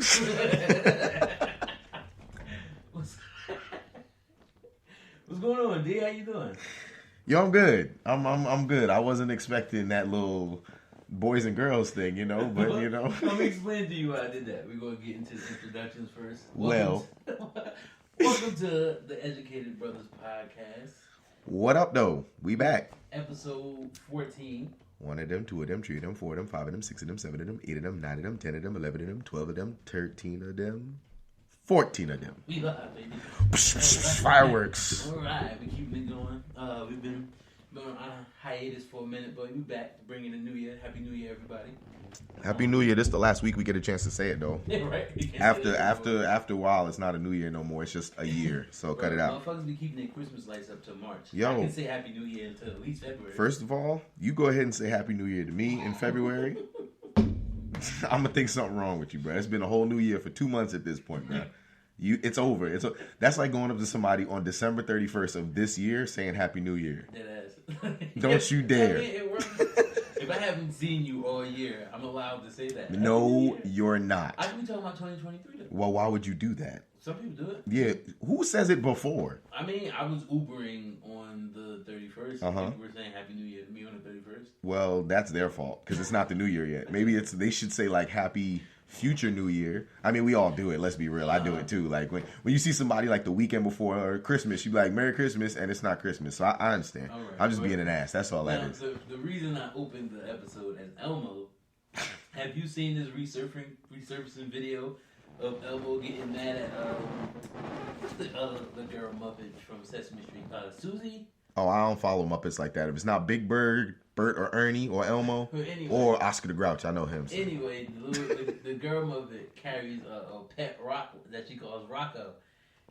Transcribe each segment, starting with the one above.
What's going on, D? How you doing? Yo, I'm good. I'm good. I wasn't expecting that little boys and girls thing, but Let me explain to you why I did that. We're gonna get into the introductions first. Welcome to the Educated Brothers Podcast. What up, though? We back. Episode 14. 1 of them, 2 of them, 3 of them, 4 of them, 5 of them, 6 of them, 7 of them, 8 of them, 9 of them, 10 of them, 11 of them, 12 of them, 13 of them, 14 of them. We live, baby. Fireworks. All right, we keeping it going. We've been on a hiatus for a minute, but we back to bring in the new year. Happy New Year, everybody. Happy New Year. This is the last week we get a chance to say it, though. Yeah, right. After a while, it's not a new year no more. It's just a year. So cut it out. Motherfuckers be keeping their Christmas lights up till March. Yo. I can say Happy New Year until at least February. First of all, you go ahead and say Happy New Year to me in February. I'm going to think something wrong with you, bro. It's been a whole new year for 2 months at this point, bro. It's over. That's like going up to somebody on December 31st of this year saying Happy New Year. Don't you dare. I mean, it works. If I haven't seen you all year, I'm allowed to say that. No, you're not. I can be talking about 2023 though. Well, why would you do that? Some people do it. Yeah. Who says it before? I mean, I was Ubering on the 31st. People were saying Happy New Year to me on the 31st. Well, that's their fault because it's not the New Year yet. Maybe they should say like Happy Future New Year. I mean, we all do it. Let's be real. I do it too. Like when you see somebody like the weekend before Christmas, you be like Merry Christmas, and it's not Christmas. So I understand. Right. I'm just being an ass. That's all that is. The reason I opened the episode as Elmo, have you seen this resurfacing video of Elmo getting mad at the girl Muppet from Sesame Street, Susie? Oh, I don't follow Muppets like that. If it's not Big Bird, Bert, or Ernie, or Elmo, or Oscar the Grouch, I know him. So. Anyway, the girl Muppet carries a pet rock that she calls Rocco,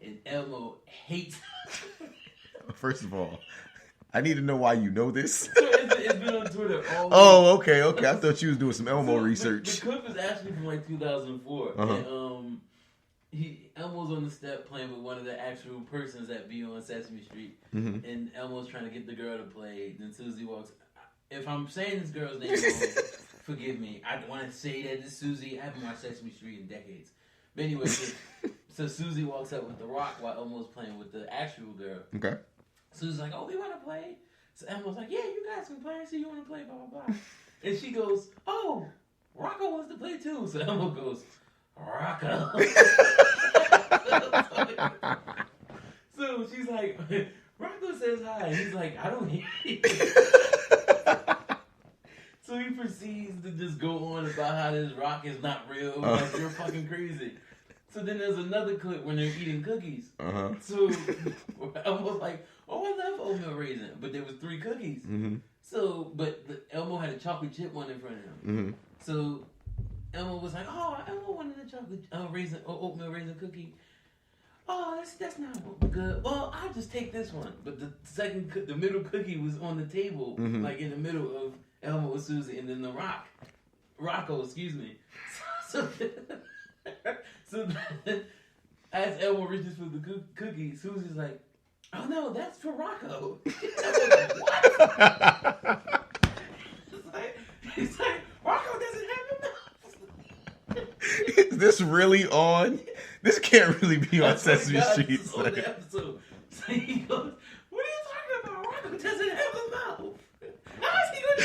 and Elmo hates. First of all, I need to know why you know this. It's been on Twitter all week. Oh, okay. I thought you was doing some Elmo research. The clip is actually from like 2004, and Elmo's on the step playing with one of the actual persons that be on Sesame Street, and Elmo's trying to get the girl to play. Then Susie walks. If I'm saying this girl's name wrong, forgive me. I want to say that it's Susie. I haven't watched Sesame Street in decades. But anyway, so Susie walks up with the rock while Elmo's playing with the actual girl. Okay. Susie's like, "Oh, we want to play." So Elmo's like, "Yeah, you guys can play. I see you want to play, blah, blah, blah." And she goes, "Oh, Rocco wants to play too." So Elmo goes, "Rocco." So she's like, "Rocco says hi." And he's like, "I don't hear you." So he proceeds to just go on about how this rock is not real. Like, you're fucking crazy. So then there's another clip when they're eating cookies. So Elmo's like, "Oh, I love oatmeal raisin," but there was 3 cookies. So, but Elmo had a chocolate chip one in front of him. So Elmo was like, "Oh, Elmo wanted a chocolate oatmeal raisin cookie. Oh, that's not good. Well, I'll just take this one." But the middle cookie was on the table, like in the middle of Elmo and Susie, and then Rocco, excuse me. So as Elmo reaches for the cookie, Susie's like, "Oh no, that's for Rocco." Like, what? He's like, "Rocco doesn't have a mouth." Is this really on? This can't really be on Sesame Street. On the episode. So he goes, "What are you talking about? Rocco doesn't have a mouth. How is he going to..."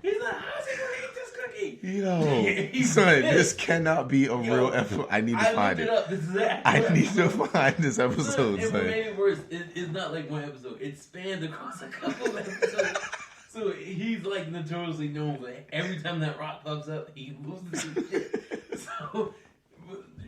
He's like, "How's he going to eat this cookie?" Son, this cannot be a real episode. I need to find it. I need to find this episode. And what made it worse, it's not like one episode. It spanned across a couple of episodes. So he's like notoriously known for every time that rock pops up, he loses his shit. So,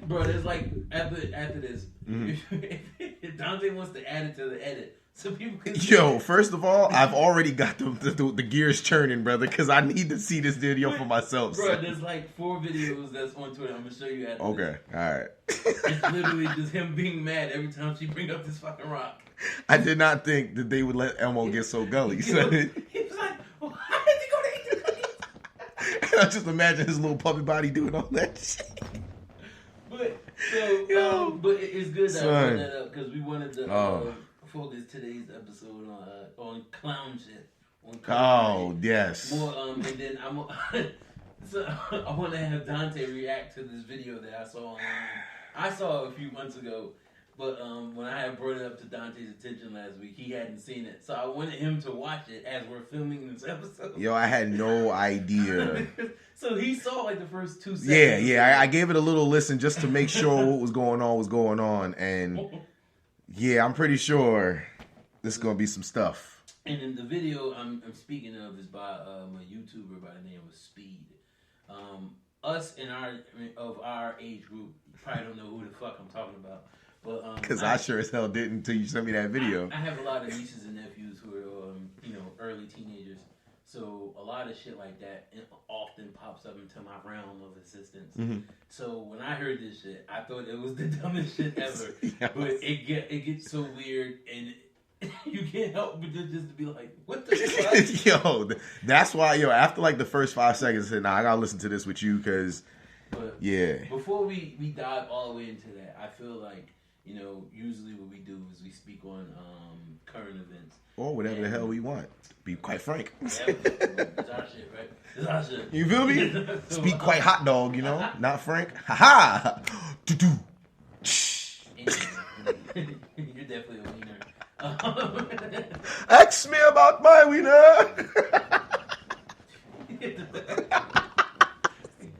bro, there's like after this, if Dante wants to add it to the edit, so people can. Yo, first of all, I've already got the gears churning, brother, because I need to see this video for myself. Bro, there's like 4 videos that's on Twitter. I'm gonna show you after. Okay, all right. It's literally just him being mad every time she bring up this fucking rock. I did not think that they would let Elmo get so gully. So. He was like, "Well, how did he go to eat the cookies?" I just imagine his little puppy body doing all that shit. But it's good that I brought that up because we wanted to focus today's episode on clown shit. Oh, yes. More, and then so I want to have Dante react to this video that I saw online. I saw it a few months ago, but when I had brought it up to Dante's attention last week, he hadn't seen it. So I wanted him to watch it as we're filming this episode. Yo, I had no idea. So he saw like the first 2 seconds. Yeah. I gave it a little listen just to make sure what was going on. And yeah, I'm pretty sure this is going to be some stuff. And in the video I'm speaking of is by a YouTuber by the name of Speed. Us in our age group probably don't know who the fuck I'm talking about, but because I sure as hell didn't until you sent me that video. I have a lot of nieces and nephews who are early teenagers, so a lot of shit like that often pops up into my realm of existence. Mm-hmm. So when I heard this shit, I thought it was the dumbest shit ever. Yes. But it gets so weird and. You can't help but just to be like, what the fuck? Yo, that's why, after like the first 5 seconds, I said, nah, I gotta listen to this with you, because, yeah. Before we dive all the way into that, I feel like, usually what we do is we speak on current events. Or whatever the hell we want. Be quite frank. Yeah, it's our shit, right? It's our shit. You feel me? Speak quite hot dog, not frank. Ha-ha! Do-do. You're definitely a wiener. Ask me about my wiener.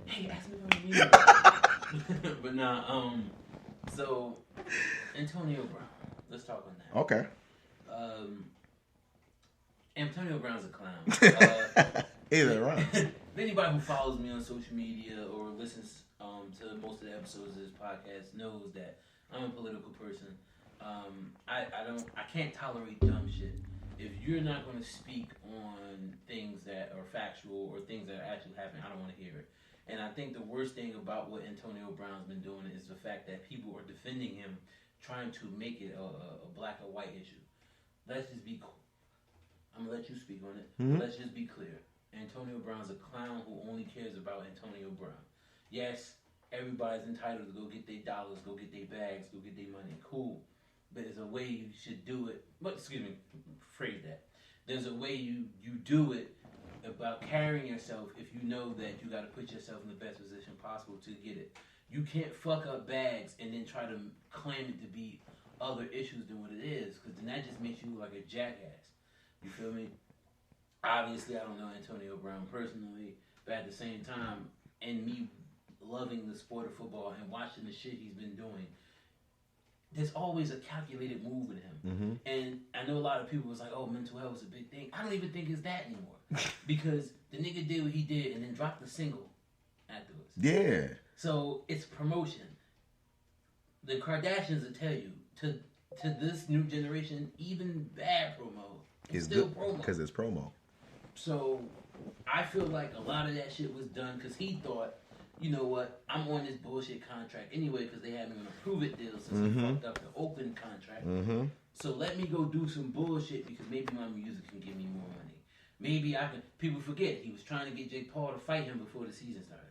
Hey, ask me about my wiener. But nah, so Antonio Brown. Let's talk on that. Okay. Antonio Brown's a clown. Either rhymes. Anybody who follows me on social media or listens to most of the episodes of this podcast knows that I'm a political person. I can't tolerate dumb shit. If you're not going to speak on things that are factual or things that are actually happening, I don't want to hear it. And I think the worst thing about what Antonio Brown's been doing is the fact that people are defending him, trying to make it a black or white issue. Let's just be cool. I'm going to let you speak on it. Mm-hmm. Let's just be clear. Antonio Brown's a clown who only cares about Antonio Brown. Yes, everybody's entitled to go get their dollars, go get their bags, go get their money. Cool. But there's a way you should do it. But phrase that. There's a way you do it about carrying yourself if you know that you got to put yourself in the best position possible to get it. You can't fuck up bags and then try to claim it to be other issues than what it is, because then that just makes you look like a jackass. You feel me? Obviously, I don't know Antonio Brown personally, but at the same time, and me loving the sport of football and watching the shit he's been doing, there's always a calculated move with him. Mm-hmm. And I know a lot of people was like, oh, mental health is a big thing. I don't even think it's that anymore. Because the nigga did what he did and then dropped the single afterwards. Yeah. So it's promotion. The Kardashians will tell you, to this new generation, even bad promo is still promo. Because it's promo. So I feel like a lot of that shit was done because he thought, you know what, I'm on this bullshit contract anyway because they had me on a prove it deal since he fucked up the Oakland contract. Mm-hmm. So let me go do some bullshit because maybe my music can give me more money. Maybe I can. People forget he was trying to get Jake Paul to fight him before the season started.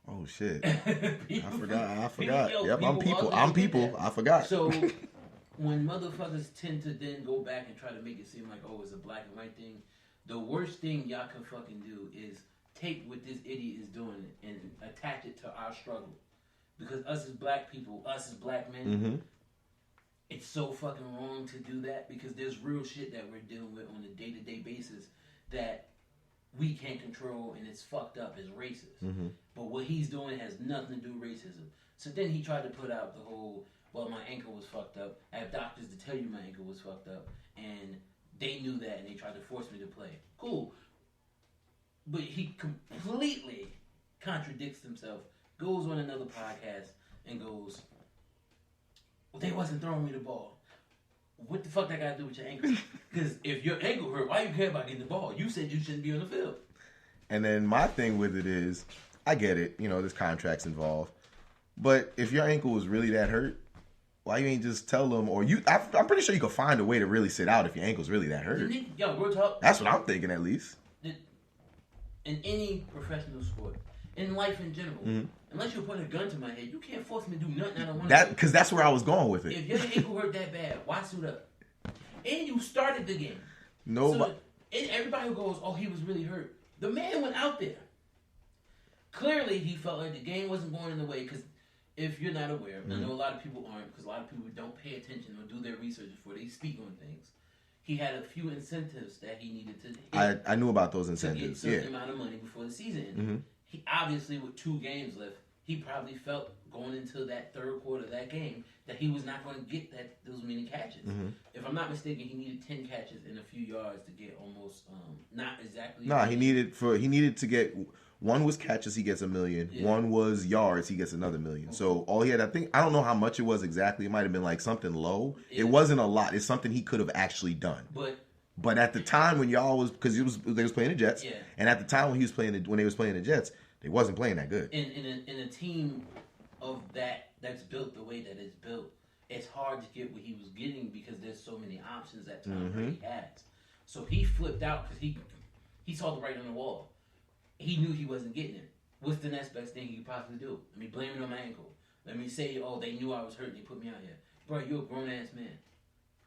Oh shit! I forgot. Yep, I'm people. I forgot. So when motherfuckers tend to then go back and try to make it seem like, oh, it's a black and white thing, the worst thing y'all can fucking do is take what this idiot is doing and attach it to our struggle. Because us as black people, us as black men, it's so fucking wrong to do that because there's real shit that we're dealing with on a day-to-day basis that we can't control and it's fucked up, it's racist. Mm-hmm. But what he's doing has nothing to do with racism. So then he tried to put out the whole, well, my ankle was fucked up. I have doctors to tell you my ankle was fucked up. And they knew that and they tried to force me to play. Cool. But he completely contradicts himself, goes on another podcast and goes, well, they wasn't throwing me the ball. What the fuck that got to do with your ankle? Because if your ankle hurt, why you care about getting the ball? You said you shouldn't be on the field. And then my thing with it is, I get it, there's contracts involved. But if your ankle was really that hurt, why you ain't just tell them, or I'm pretty sure you could find a way to really sit out if your ankle's really that hurt. Yo, real talk. That's what I'm thinking at least. In any professional sport, in life in general, unless you're putting a gun to my head, you can't force me to do nothing I don't want to do. Because that's where I was going with it. If your ankle hurt that bad, why suit up? And you started the game. No, And everybody who goes, oh, he was really hurt. The man went out there. Clearly, he felt like the game wasn't going in the way because if you're not aware, I know a lot of people aren't because a lot of people don't pay attention or do their research before they speak on things. He had a few incentives that he needed to hit. I knew about those incentives. To get a certain amount of money before the season ended. He obviously, with 2 games left, he probably felt going into that third quarter of that game that he was not going to get those many catches. If I'm not mistaken, he needed 10 catches and a few yards to get almost not exactly. No, he needed to get. One was catches, he gets $1 million. Yeah. One was yards, he gets another $1 million. Okay. So all he had, I don't know how much it was exactly. It might have been like something low. Yeah. It wasn't a lot. It's something he could have actually done. But at the time when y'all was, because they was playing the Jets, and at the time when they was playing the Jets, they wasn't playing that good. In a team of that's built the way that it's built, it's hard to get what he was getting because there's so many options that Tom Brady has. So he flipped out because he saw the writing on the wall. He knew he wasn't getting it. What's the next best thing he could possibly do? Let me blame it on my ankle. Let me say, oh, they knew I was hurt and they put me out here. Bro, you're a grown-ass man.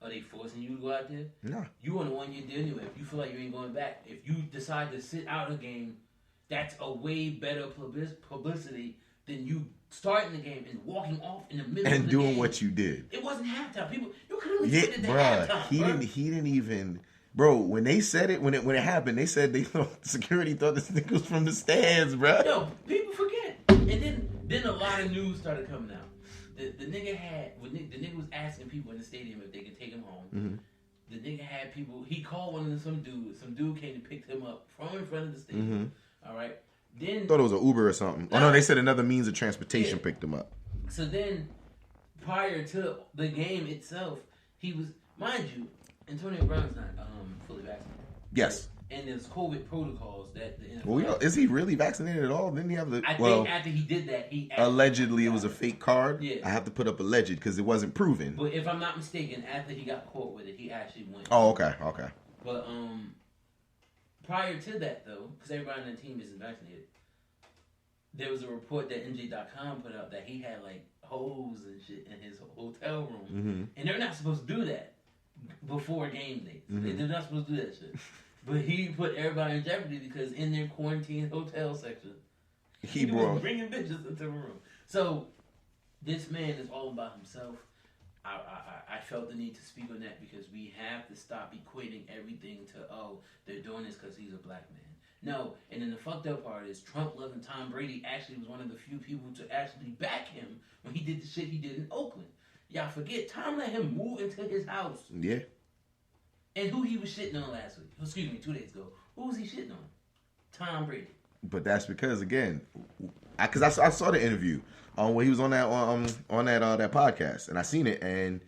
Are they forcing you to go out there? No. You on a 1-year deal anyway. If you feel like you ain't going back, if you decide to sit out a game, that's a way better publicity than you starting the game and walking off in the middle of the game. And doing what you did. It wasn't halftime. People, you could only sit at the halftime, He didn't even... Bro, when they said it, when it happened, they said security thought this nigga was from the stands, bro. No, people forget. And then a lot of news started coming out. The nigga was asking people in the stadium if they could take him home. The nigga had people. He called one of them, some dude. Some dude came and picked him up from in front of the stadium. All right. Then thought it was an Uber or something. Oh no, they said another means of transportation picked him up. So then, prior to the game itself, he was, mind you, Antonio Brown's not fully vaccinated. Yes. And there's COVID protocols that the NFL... Well, is he really vaccinated at all? Didn't he have the... I think after he did that, he... Allegedly, it was a fake card. Yeah. I have to put up alleged because it wasn't proven. But if I'm not mistaken, after he got caught with it, he actually went... Oh, okay. But prior to that, though, because everybody on the team isn't vaccinated, there was a report that NJ.com put out that he had, like, holes and shit in his hotel room. And they're not supposed to do that before game days. They're not supposed to do that shit. But he put everybody in jeopardy because in their quarantine hotel section, he was bringing bitches into the room. So this man is all about himself. I felt the need to speak on that because we have to stop equating everything to, oh, they're doing this because he's a black man. No, and then the fucked up part is Trump loving Tom Brady actually was one of the few people to actually back him when he did the shit he did in Oakland. Y'all forget, Tom let him move into his house. Yeah. And who he was shitting on last week? 2 days ago. Who was he shitting on? Tom Brady. But that's because, again, because I saw the interview when he was on that that podcast, and I seen it, and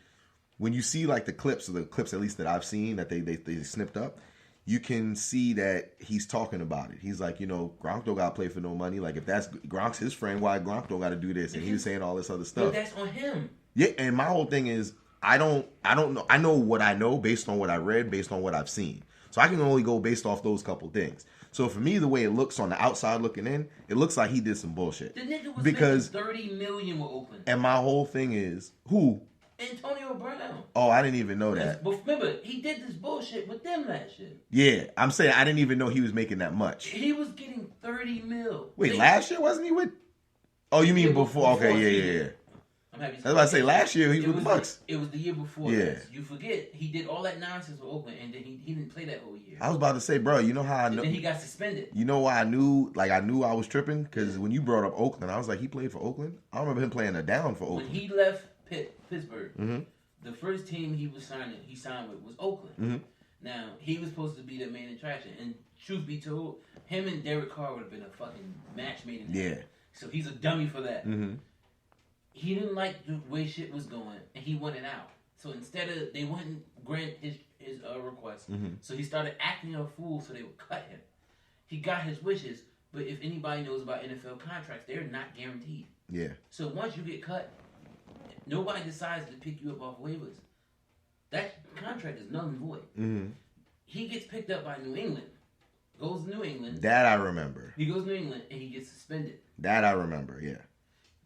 when you see like the clips at least that I've seen that they snipped up, you can see that he's talking about it. He's like, Gronk don't got to play for no money. Like if that's Gronk's his friend, why Gronk don't got to do this? And he was saying all this other stuff. But that's on him. Yeah, and my whole thing is I don't know. I know what I know based on what I read, based on what I've seen. So I can only go based off those couple things. So for me, the way it looks on the outside looking in, it looks like he did some bullshit. The nigga was making $30 million with Oakland. And my whole thing is who? Antonio Brown. Oh, I didn't even know that. But remember, he did this bullshit with them last year. Yeah, I'm saying I didn't even know he was making that much. He was getting $30 million. Wait, last year wasn't he with? Oh, you mean before? Okay, yeah. I'm happy. That's what I say. Last year he was with the Bucks. It was the year before. Yeah. You forget he did all that nonsense with Oakland, and then he didn't play that whole year. I was about to say, bro. You know how I know? And then he got suspended. You know why I knew? Like I knew I was tripping because when you brought up Oakland, I was like, he played for Oakland. I remember him playing a down for Oakland. When he left Pittsburgh, the first team he signed with was Oakland. Now he was supposed to be the main attraction, and truth be told, him and Derek Carr would have been a fucking match made in heaven. Yeah. So he's a dummy for that. He didn't like the way shit was going, and he wanted out. So instead of, they wouldn't grant his request. So he started acting a fool so they would cut him. He got his wishes, but if anybody knows about NFL contracts, they're not guaranteed. Yeah. So once you get cut, nobody decides to pick you up off waivers. That contract is null and void. He gets picked up by New England. Goes to New England. That I remember. He goes to New England, and he gets suspended. That I remember, yeah.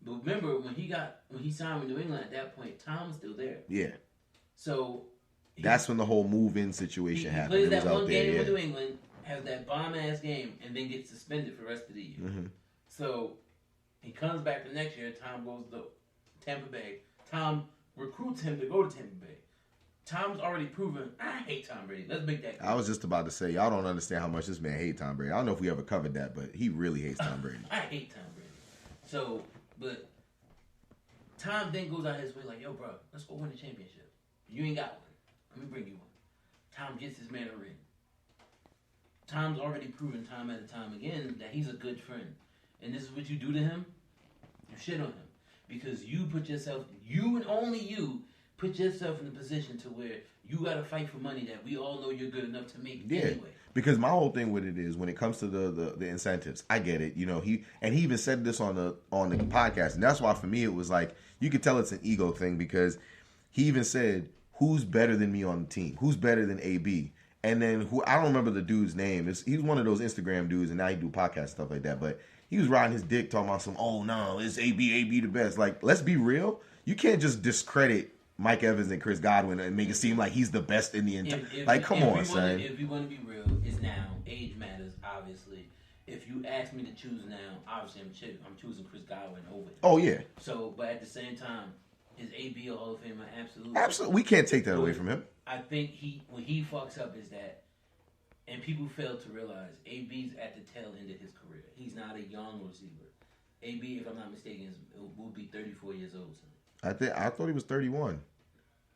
But remember, when he signed with New England at that point, Tom was still there. Yeah. So That's when the whole move-in situation happened. He plays that one game with New England, has that bomb-ass game, and then gets suspended for the rest of the year. Mm-hmm. So he comes back the next year. Tom goes to Tampa Bay. Tom recruits him to go to Tampa Bay. Tom's already proven, I hate Tom Brady. Let's make that clear. I was just about to say, y'all don't understand how much this man hates Tom Brady. I don't know if we ever covered that, but he really hates Tom Brady. I hate Tom Brady. So, but Tom then goes out his way like, yo, bro, let's go win the championship. You ain't got one. Let me bring you one. Tom gets his man a ring. Tom's already proven time and time again that he's a good friend. And this is what you do to him? You shit on him. Because you put yourself, you and only you, put yourself in a position to where you got to fight for money that we all know you're good enough to make anyway. Because my whole thing with it is when it comes to the incentives, I get it. You know, he even said this on the podcast, and that's why for me it was like you could tell it's an ego thing because he even said, "Who's better than me on the team? Who's better than AB?" And then I don't remember the dude's name. He's one of those Instagram dudes, and now he do podcast stuff like that. But he was riding his dick talking about oh no, it's AB the best. Like, let's be real. You can't just discredit Mike Evans and Chris Godwin and make it seem like he's the best in the entire. Like, come on, son. If we want to be real, it's now. Age matters, obviously. If you ask me to choose now, obviously I'm choosing Chris Godwin over him. Oh yeah. So, but at the same time, is AB a Hall of Famer? Absolutely. Absolutely. We can't take that away from him. I think when he fucks up is that, and people fail to realize, AB's at the tail end of his career. He's not a young receiver. AB, if I'm not mistaken, will be 34 years old soon. I thought he was 31.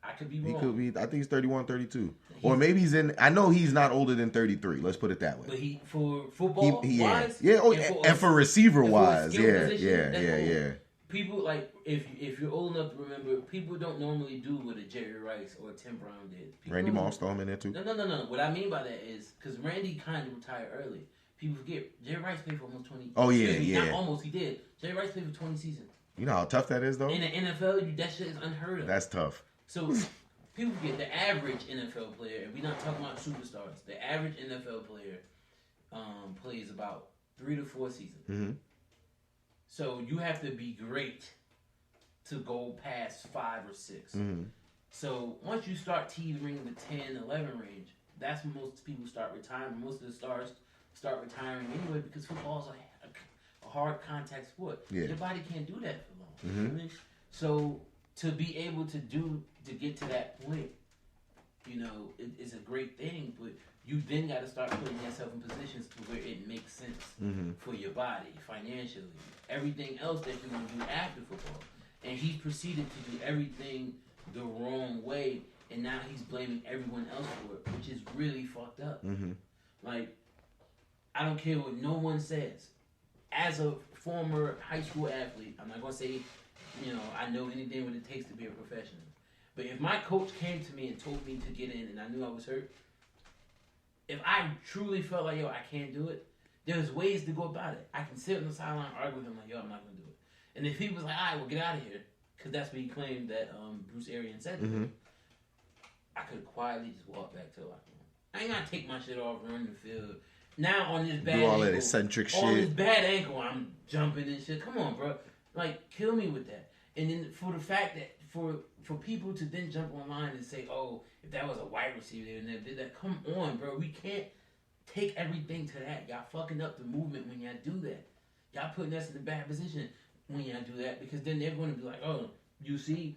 I could be wrong. He could be. I think he's 31, 32. Or maybe he's in. I know he's not older than 33. Let's put it that way. But for football wise, yeah. Oh, and for receiver wise, yeah. People like if you're old enough to remember, people don't normally do what a Jerry Rice or a Tim Brown did. Randy Moss throw him in there too. No. What I mean by that is because Randy kind of retired early. People forget Jerry Rice played for almost 20. Oh yeah. Not almost, he did. Jerry Rice played for 20 seasons. You know how tough that is, though? In the NFL, that shit is unheard of. That's tough. So, people forget the average NFL player, and we're not talking about superstars, the average NFL player plays about 3 to 4 seasons. Mm-hmm. So, you have to be great to go past 5 or 6. Mm-hmm. So, once you start teetering the 10, 11 range, that's when most people start retiring. Most of the stars start retiring anyway because football is a hard contact sport. Yeah. Your body can't do that for long. Mm-hmm. You know what I mean? So to be able to get to that point, you know, it's a great thing. But you then got to start putting yourself in positions to where it makes sense for your body, financially, everything else that you're going to do after football. And he proceeded to do everything the wrong way, and now he's blaming everyone else for it, which is really fucked up. Mm-hmm. Like, I don't care what no one says. As a former high school athlete, I'm not going to say, you know, I know anything what it takes to be a professional. But if my coach came to me and told me to get in and I knew I was hurt, if I truly felt like, yo, I can't do it, there's ways to go about it. I can sit on the sideline and argue with him like, yo, I'm not going to do it. And if he was like, all right, well, get out of here, because that's what he claimed that Bruce Arians said to him, I could quietly just walk back to the locker room. I ain't got to take my shit off, run the field. Now on this bad do all ankle, that eccentric shit. On this bad ankle, I'm jumping and shit. Come on, bro. Like, kill me with that. And then for the fact that for people to then jump online and say, oh, if that was a wide receiver and they did that, come on, bro. We can't take everything to that. Y'all fucking up the movement when y'all do that. Y'all putting us in a bad position when y'all do that because then they're going to be like, oh, you see,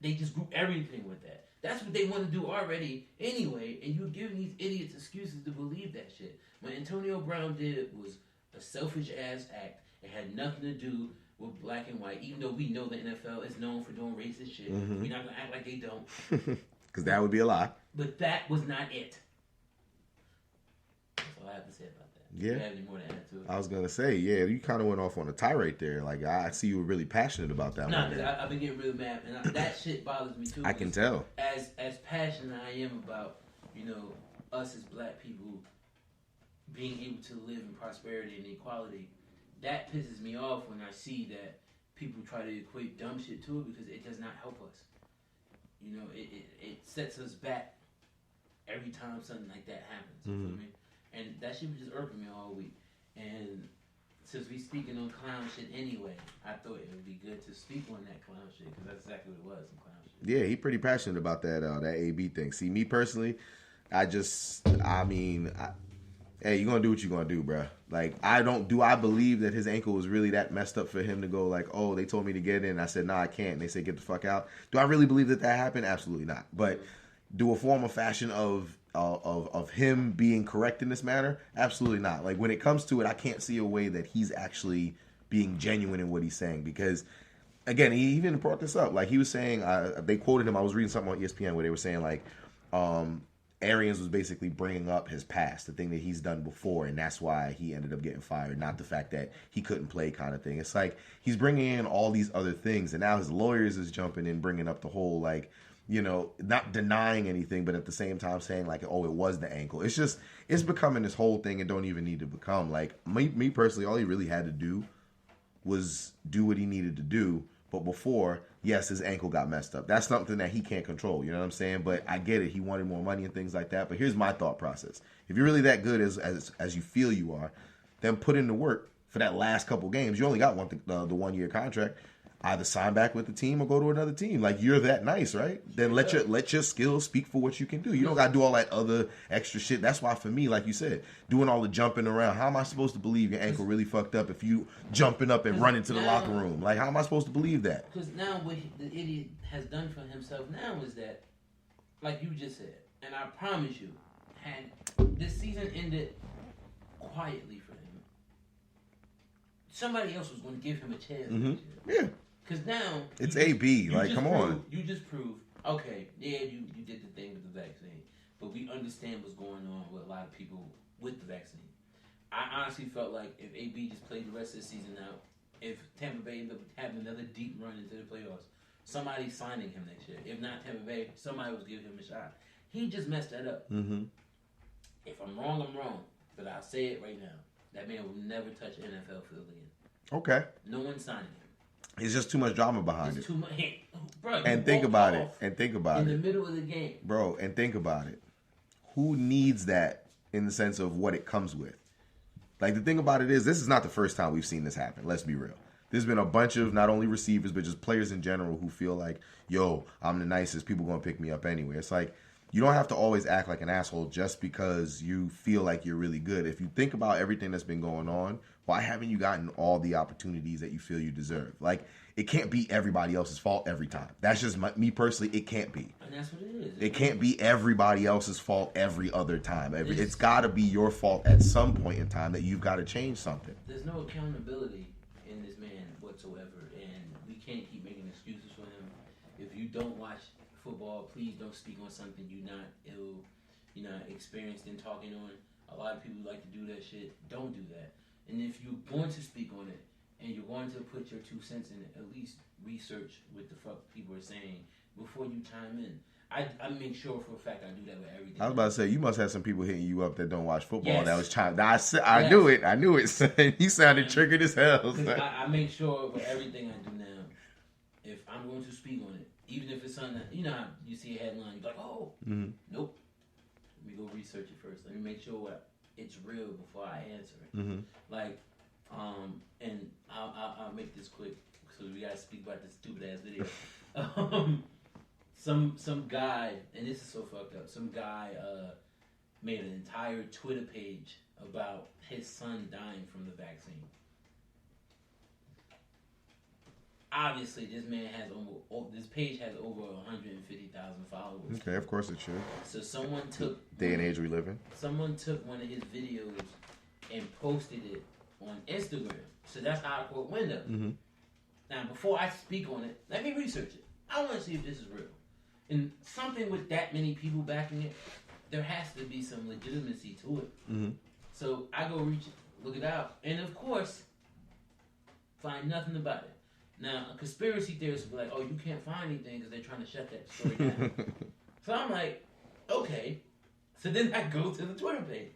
they just group everything with that. That's what they want to do already anyway, and you're giving these idiots excuses to believe that shit. What Antonio Brown did was a selfish-ass act. It had nothing to do with black and white, even though we know the NFL is known for doing racist shit. Mm-hmm. We're not going to act like they don't. Because that would be a lie. But that was not it. That's all I have to say about that. Yeah. Do you have any more to add to it? I was going to say, yeah, you kind of went off on a tirade there. Like, I see you were really passionate about that. No, because I've been getting real mad. And that shit bothers me, too. I can tell. As passionate I am about, you know, us as black people being able to live in prosperity and equality, that pisses me off when I see that people try to equate dumb shit to it because it does not help us. You know, it sets us back every time something like that happens. You feel me? And that shit was just irking me all week. And since we speaking on clown shit anyway, I thought it would be good to speak on that clown shit because that's exactly what it was, some clown shit. Yeah, he pretty passionate about that AB thing. See, me personally, hey, you gonna do what you gonna do, bro. Like, I believe that his ankle was really that messed up for him to go like, oh, they told me to get in. I said, nah, I can't. And they said, get the fuck out. Do I really believe that happened? Absolutely not. But do a form or fashion of him being correct in this matter? Absolutely not. Like, when it comes to it, I can't see a way that he's actually being genuine in what he's saying because, again, he even brought this up. Like, he was saying, they quoted him. I was reading something on ESPN where they were saying, like, Arians was basically bringing up his past, the thing that he's done before, and that's why he ended up getting fired, not the fact that he couldn't play kind of thing. It's like he's bringing in all these other things, and now his lawyers is jumping in, bringing up the whole, like, you know, not denying anything, but at the same time saying, like, oh, it was the ankle. It's just, it's becoming this whole thing and don't even need to become. Like, me personally, all he really had to do was do what he needed to do. But before, yes, his ankle got messed up. That's something that he can't control. You know what I'm saying? But I get it. He wanted more money and things like that. But here's my thought process. If you're really that good as you feel you are, then put in the work for that last couple games. You only got the 1 year contract. Either sign back with the team or go to another team. Like, you're that nice, right? Then let your skills speak for what you can do. You don't got to do all that other extra shit. That's why, for me, like you said, doing all the jumping around. How am I supposed to believe your ankle really fucked up if you jumping up and running to the locker room? Like, how am I supposed to believe that? Because now what the idiot has done for himself now is that, like you just said, and I promise you, had this season ended quietly for him, somebody else was going to give him a chance. Mm-hmm. Yeah. Because now it's AB. Like, come on. You just proved, okay, yeah, you did the thing with the vaccine, but we understand what's going on with a lot of people with the vaccine. I honestly felt like if AB just played the rest of the season out, if Tampa Bay ended up having another deep run into the playoffs, somebody's signing him next year. If not Tampa Bay, somebody was giving him a shot. He just messed that up. Mm-hmm. If I'm wrong, I'm wrong. But I'll say it right now. That man will never touch NFL field again. Okay. No one's signing him. It's just too much drama behind it's it. Too much. Bro, and think about it. In the middle of the game. Bro, and think about it. Who needs that in the sense of what it comes with? Like, the thing about it is, this is not the first time we've seen this happen. Let's be real. There's been a bunch of not only receivers, but just players in general who feel like, yo, I'm the nicest. People going to pick me up anyway. It's like, you don't have to always act like an asshole just because you feel like you're really good. If you think about everything that's been going on, why haven't you gotten all the opportunities that you feel you deserve? Like, it can't be everybody else's fault every time. That's just me personally. It can't be. And that's what it is. It can't be everybody else's fault every other time. It's got to be your fault at some point in time that you've got to change something. There's no accountability in this man whatsoever, and we can't keep making excuses for him. If you don't watch football, please don't speak on something you're not experienced in talking on. A lot of people like to do that shit. Don't do that. And if you're going to speak on it and you're going to put your 2 cents in it, at least research what the fuck people are saying before you chime in. I make sure for a fact I do that with everything. I was about to say, you must have some people hitting you up that don't watch football. Yes. That was chiming. I knew it. I knew it. You sounded triggered as hell. I make sure for everything I do now, if I'm going to speak on it, even if it's something that, you know how you see a headline, you're like, oh, nope. Let me go research it first. Let me make sure it's real before I answer it. Mm-hmm. Like, and I'll make this quick because we gotta speak about this stupid ass video. Some guy, and this is so fucked up. Some guy made an entire Twitter page about his son dying from the vaccine. Obviously, this page has over 150,000 followers. Okay, of course it should. So someone took day and age we live in. Someone took one of his videos and posted it on Instagram. So that's out of court window. Mm-hmm. Now, before I speak on it, let me research it. I want to see if this is real. And something with that many people backing it, there has to be some legitimacy to it. Mm-hmm. So I go look it out, and of course, find nothing about it. Now, a conspiracy theorist will be like, oh, you can't find anything because they're trying to shut that story down. So I'm like, okay. So then I go to the Twitter page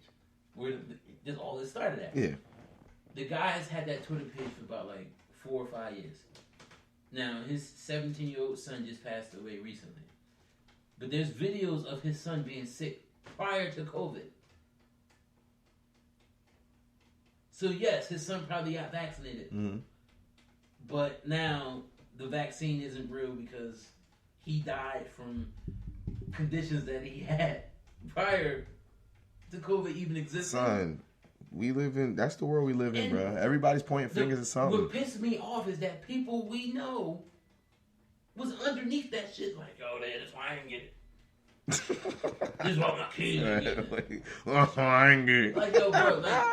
where all this started at. Yeah. The guy has had that Twitter page for about 4 or 5 years. Now, his 17-year-old son just passed away recently. But there's videos of his son being sick prior to COVID. So yes, his son probably got vaccinated. Mm-hmm. But now the vaccine isn't real because he died from conditions that he had prior to COVID even existing. Son, that's the world we live in, bro. Everybody's pointing fingers at something. What pissed me off is that people we know was underneath that shit like, oh, that's why I didn't get it. This is why my kids didn't get it. That's why I didn't get it. Like, yo, bro, like,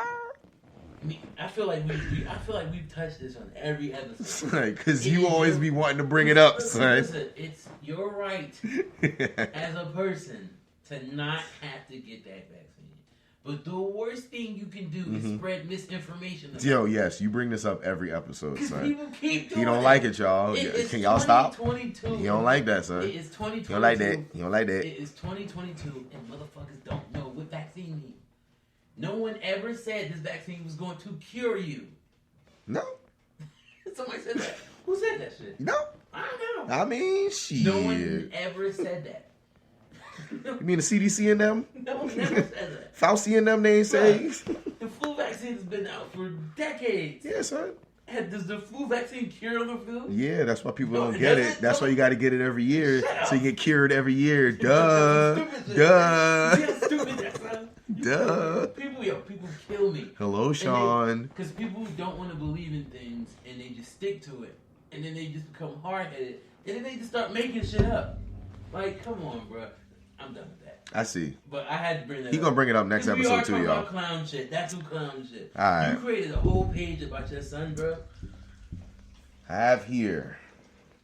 I feel like we've touched this on every episode. Like, because you always be wanting to bring it up, son. Listen, it's your right as a person to not have to get that vaccine. But the worst thing you can do is spread misinformation. Yo, yes, you bring this up every episode, son. People keep doing He don't like it, y'all. Can y'all stop? He don't like that, son. It is 2022. He don't like that. He don't like that. It is 2022, and motherfuckers don't know what vaccine means. No one ever said this vaccine was going to cure you. No. Somebody said that. Who said that shit? No. I don't know. I mean, shit. No one ever said that. You mean the CDC and them? No one never said that. Fauci and them, they ain't say. The flu vaccine's been out for decades. Yeah, son. Does the flu vaccine cure the flu? Yeah, that's why people don't get it. That's why you got to get it every year, so you get cured every year. Duh. Duh. Stupid that sounds. Duh. People kill me. Hello, Sean. Because people don't want to believe in things, and they just stick to it, and then they just become hard-headed, and then they just start making shit up. Like, come on, bro. I'm done with that. I see. But I had to bring that up. He gonna bring it up next episode too, y'all. We are talking about clown shit. That's who clown shit. All right. You created a whole page about your son, bro. I have here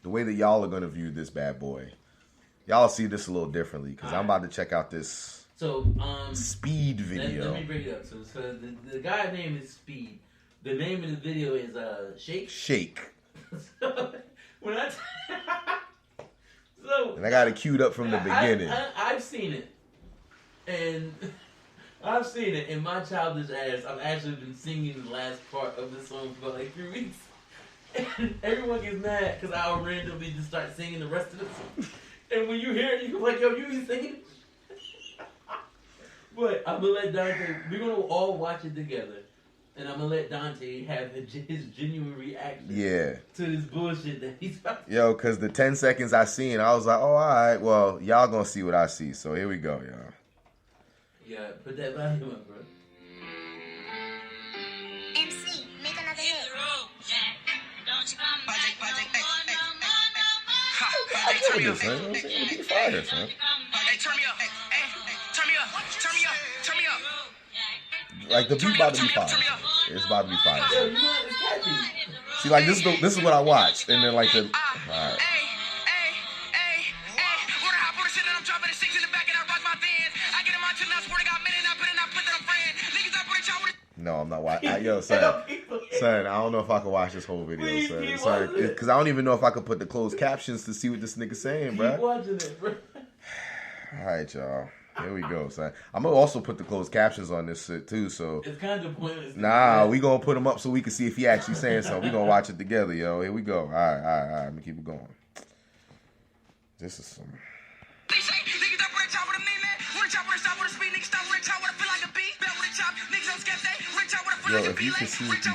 the way that y'all are gonna view this bad boy. Y'all see this a little differently because I'm about to check out this Speed video. Let me bring it up. So the guy's name is Speed. The name of the video is Shake. Shake. When I and I got it queued up from the beginning. I've seen it. And I've seen it in my childish ass. I've actually been singing the last part of the song for like 3 weeks. And everyone gets mad because I'll randomly just start singing the rest of the song. And when you hear it, you're like, yo, you be singing? But I'm going to let Dante, we're going to all watch it together. And I'm going to let Dante have his genuine reaction to this bullshit that he's about to Yo, because the 10 seconds I seen, I was like, oh, all right, well, y'all going to see what I see. So here we go, y'all. Yeah, put that volume up, bro. MC, make another hit. I told you, son. Be fire, son. Hey, turn me up. Hey, turn me up. Turn me up. Turn me up. Like the beat about to be fire. It's about to be fire. Yo, you know what? It's catchy. See, like this is what I watched, and then like the. All right. No, I'm not watching. Yo, son, I don't know if I can watch this whole video, son. Because I don't even know if I could put the closed captions to see what this nigga's saying, bro. Keep watching it, bro. All right, y'all. Here we go, son. I'm gonna also put the closed captions on this shit too, so. It's kind of pointless. Nah, we gonna put them up so we can see if he actually saying something. We gonna watch it together, yo. Here we go. All right. Let me keep it going. This is some. Yo, if you can see these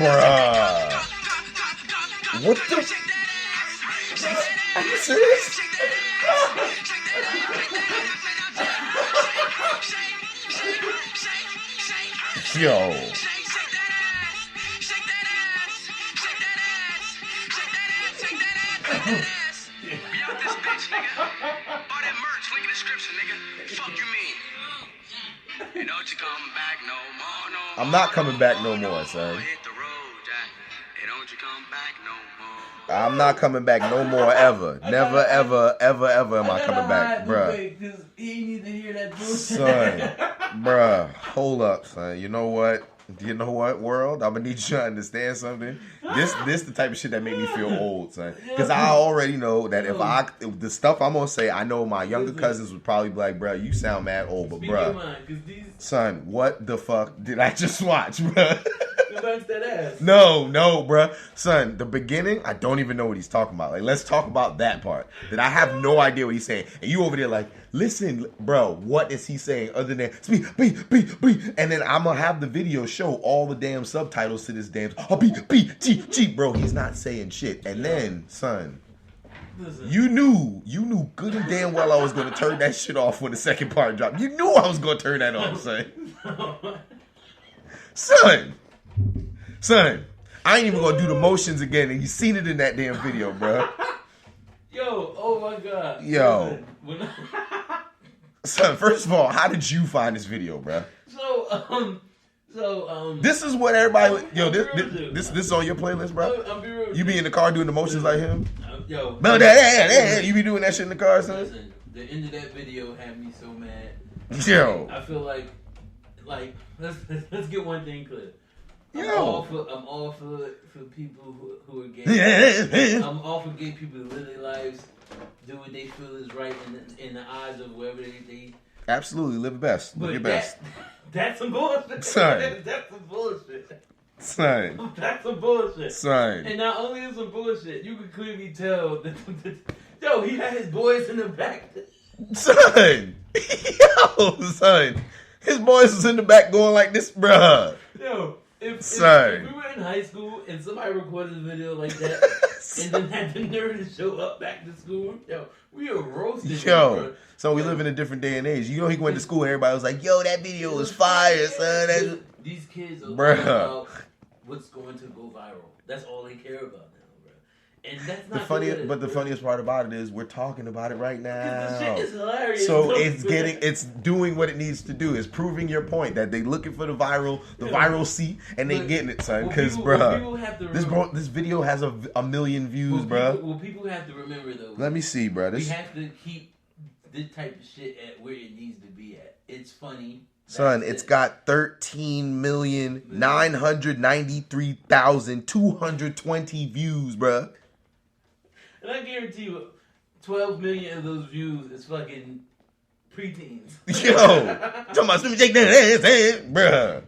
Bruh. What the? Are you serious? Yo. I'm not coming back no more, son. I'm not coming back no more ever. Never, ever, ever, ever am I coming back, bruh. Because he needs to hear that bullshit. Son, bruh, hold up, son. You know what? World? I'm gonna need you to understand something. This the type of shit that make me feel old, son. Because I already know that if the stuff I'm gonna say, I know my younger cousins would probably be like, bruh, you sound mad old, but bruh, son, what the fuck did I just watch, bruh? That ass. No, bruh. Son, the beginning, I don't even know what he's talking about. Like, let's talk about that part. That I have no idea what he's saying. And you over there like, listen, bro, what is he saying other than speak, and then I'm gonna have the video show all the damn subtitles to this damn bro, he's not saying shit. And then, son, you knew good and damn well I was gonna turn that shit off when the second part dropped. You knew I was gonna turn that off, son. Son, I ain't even gonna do the motions again, and you seen it in that damn video, bro. Yo, oh my god. Yo. Son, first of all, how did you find this video, bro? This is what everybody. Yo, this is on your playlist, bro. You be in the car doing the motions like him. Yo, you be doing that shit in the car, son. Listen, the end of that video had me so mad. Yo, I feel like let's get one thing clear. I'm Yo. all for people who are gay. I'm all for gay people to live their lives, do what they feel is right in the eyes of whoever they absolutely live your best. Live your best. That's some bullshit. Son. That's some bullshit. Son. That's some bullshit. Son. And not only is some bullshit, you could clearly tell that yo, he had his boys in the back. Son. Yo, son. His boys was in the back going like this, bruh. Yo. If we were in high school and somebody recorded a video like that and then had the nerve to show up back to school, yo, we are roasted. Yo, so we live in a different day and age. You know, he went to school and everybody was like, yo, that video was fire, son. These kids are all about what's going to go viral. That's all they care about now, bro. And that's not the funniest part about it is we're talking about it right now. The shit is hilarious. So it's doing what it needs to do. It's proving your point that they looking for the viral seat and they getting it, son. Because, this video has a million views, bro. What people have to remember though. Let me see, bro. We have to keep this type of shit at where it needs to be at. It's funny. Son, it's got 13,993,220 views, bro. And I guarantee you, 12 million of those views is fucking preteens. Yo, talking about shake that ass, bruh.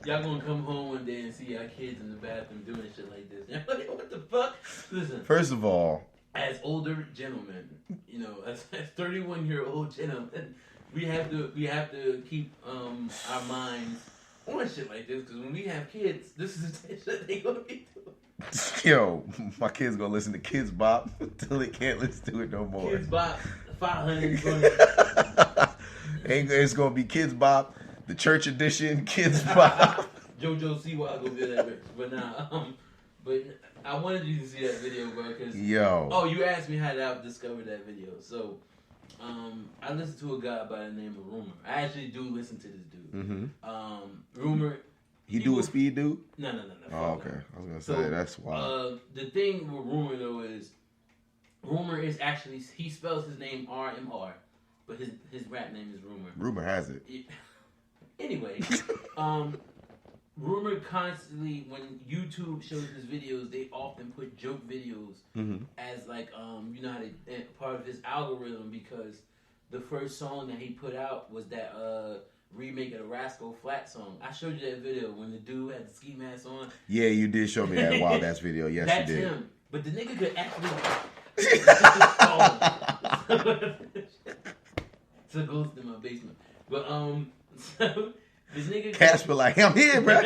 Y'all gonna come home one day and see y'all kids in the bathroom doing shit like this. Y'all like, what the fuck? Listen. First of all, as older gentlemen, you know, as 31-year-old gentlemen, we have to keep our minds on shit like this because when we have kids, this is the shit they gonna be doing. Yo, my kids gonna listen to Kids Bop until they can't listen to it no more. Kids Bop, 500. It's gonna be Kids Bop, the church edition, Kids Bop. JoJo Siwa gonna be that bitch, but nah. But I wanted you to see that video, bro. Cause you asked me how did I discover that video. So, I listened to a guy by the name of Rumor. I actually do listen to this dude. Mm-hmm. Rumor. He do a speed dude? No. Oh, okay. I was gonna say that's wild. The thing with Rumor though is, Rumor is actually he spells his name RMR, but his rap name is Rumor. Rumor has it. Anyway, Rumor constantly when YouTube shows his videos, they often put joke videos as like you know how they part of his algorithm because the first song that he put out was that remake of the Rascal Flatts song. I showed you that video when the dude had the ski mask on. Yeah, you did show me that wild ass video. Yes, that's you did. Him. But the nigga could actually. It's a ghost in my basement. But so this nigga. Casper like I'm here, bro.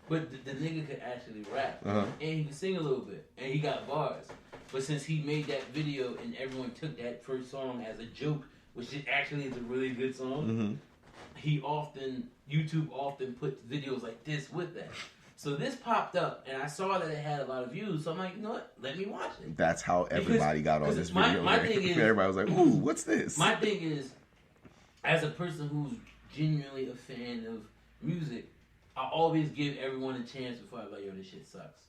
But the nigga could actually rap and he could sing a little bit and he got bars. But since he made that video and everyone took that first song as a joke, which it actually is a really good song, YouTube often puts videos like this with that. So this popped up, and I saw that it had a lot of views. So I'm like, you know what? Let me watch it. That's how everybody got on this video. My thing is, everybody was like, "Ooh, what's this?" My thing is, as a person who's genuinely a fan of music, I always give everyone a chance before I'm like, yo, this shit sucks.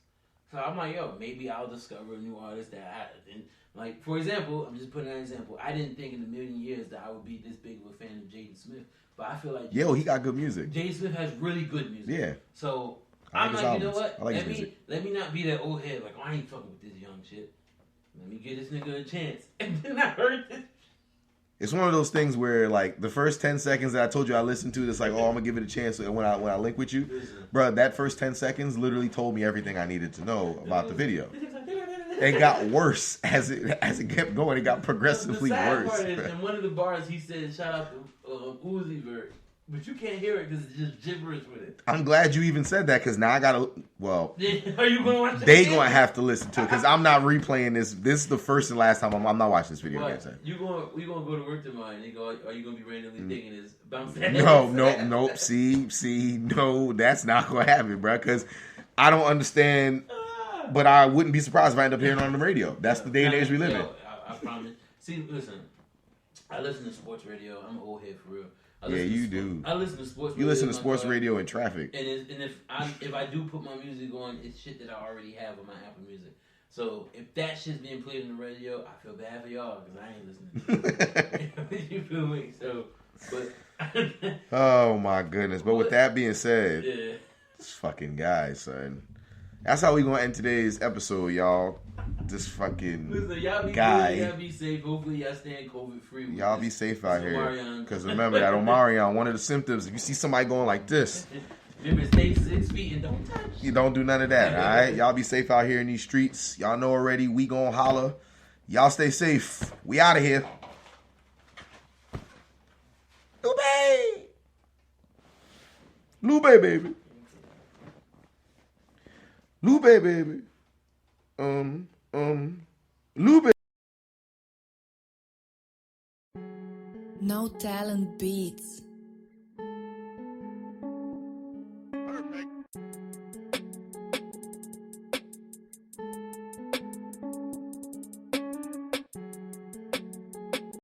So I'm like, yo, maybe I'll discover a new artist that I didn't. Like, for example, I'm just putting an example. I didn't think in a million years that I would be this big of a fan of Jaden Smith. But I feel like... he got good music. Jaden Smith has really good music. Yeah. So, I'm like, you know what? Let me not be that old head. Like, oh, I ain't fucking with this young shit. Let me give this nigga a chance. And then I heard this. It's one of those things where, like, the first 10 seconds that I told you I listened to, it's like, oh, I'm going to give it a chance when I link with you. Bro, that first 10 seconds literally told me everything I needed to know about the video. It got worse as it kept going. It got progressively worse. Part is, in one of the bars, he said, shout out to Uzi Vert. But you can't hear it because it's just gibberish with it. I'm glad you even said that because now I got to, well. Are you going to watch it? They going to have to listen to it because I'm not replaying this. This is the first and last time I'm not watching this video again. We going to go to work tomorrow and they go, are you going to be randomly thinking this? Bounce that Nope. See, no, that's not going to happen, bro, because I don't understand. But I wouldn't be surprised if I end up hearing it on the radio. That's the day and age we live in. I promise. See, listen. I listen to sports radio. I'm an old head for real. Yeah, you do. I listen to sports radio. You listen to sports radio in traffic. And if I do put my music on, it's shit that I already have on my Apple Music. So if that shit's being played on the radio, I feel bad for y'all because I ain't listening. You feel me? So, but... Oh, my goodness. But with that being said, yeah. This fucking guy, son. That's how we gonna end today's episode, y'all. This fucking y'all be guy. Good, y'all be safe. Hopefully, y'all staying COVID free. Y'all be safe out here. Because remember that Omarion, one of the symptoms, if you see somebody going like this, remember, stay 6 feet and don't touch. You don't do none of that, all right? Y'all be safe out here in these streets. Y'all know already. We gonna holler. Y'all stay safe. We out of here. Lube, baby. Lube, baby. Lube. No Talent Beats.